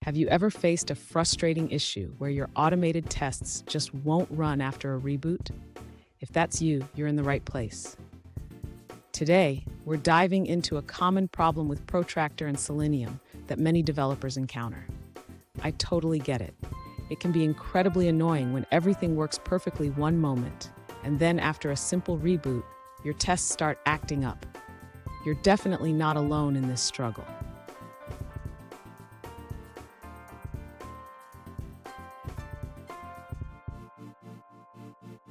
Have you ever faced a frustrating issue where your automated tests just won't run after a reboot? If that's you, you're in the right place. Today, we're diving into a common problem with Protractor and Selenium that many developers encounter. I totally get it. It can be incredibly annoying when everything works perfectly one moment, and then after a simple reboot, your tests start acting up. You're definitely not alone in this struggle.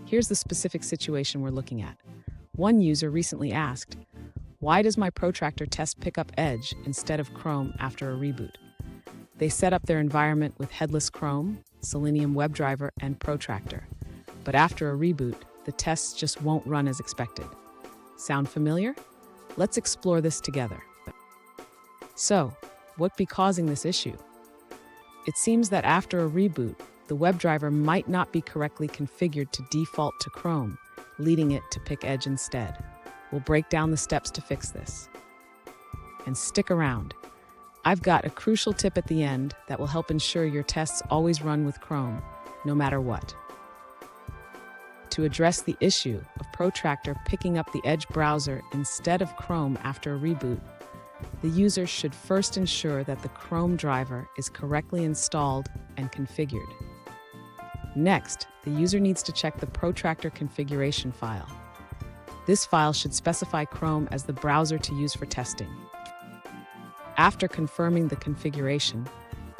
Here's the specific situation we're looking at. One user recently asked, "Why does my Protractor test pick up Edge instead of Chrome after a reboot?" They set up their environment with headless Chrome, Selenium WebDriver, and Protractor. But after a reboot, the tests just won't run as expected. Sound familiar? Let's explore this together. So, what be causing this issue? It seems that after a reboot, the WebDriver might not be correctly configured to default to Chrome, leading it to pick Edge instead. We'll break down the steps to fix this. And stick around. I've got a crucial tip at the end that will help ensure your tests always run with Chrome, no matter what. To address the issue of Protractor picking up the Edge browser instead of Chrome after a reboot, the user should first ensure that the Chrome driver is correctly installed and configured. Next, the user needs to check the Protractor configuration file. This file should specify Chrome as the browser to use for testing. After confirming the configuration,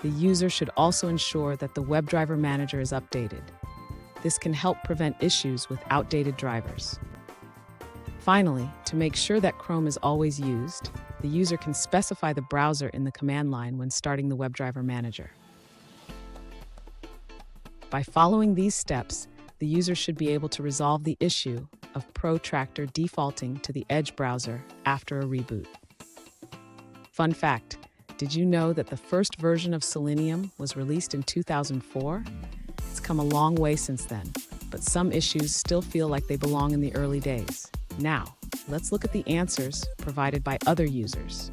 the user should also ensure that the WebDriver manager is updated. This can help prevent issues with outdated drivers. Finally, to make sure that Chrome is always used, the user can specify the browser in the command line when starting the WebDriver manager. By following these steps, the user should be able to resolve the issue of Protractor defaulting to the Edge browser after a reboot. Fun fact, did you know that the first version of Selenium was released in 2004? It's come a long way since then, but some issues still feel like they belong in the early days. Now, let's look at the answers provided by other users.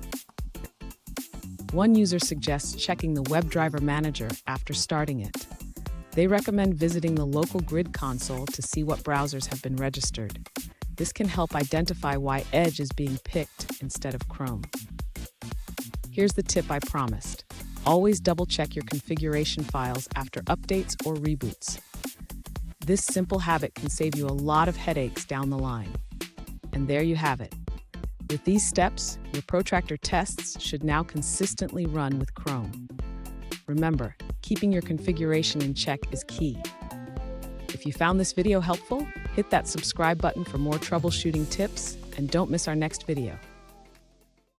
One user suggests checking the WebDriver manager after starting it. They recommend visiting the local grid console to see what browsers have been registered. This can help identify why Edge is being picked instead of Chrome. Here's the tip I promised. Always double-check your configuration files after updates or reboots. This simple habit can save you a lot of headaches down the line. And there you have it. With these steps, your Protractor tests should now consistently run with Chrome. Remember, keeping your configuration in check is key. If you found this video helpful, hit that subscribe button for more troubleshooting tips, and don't miss our next video.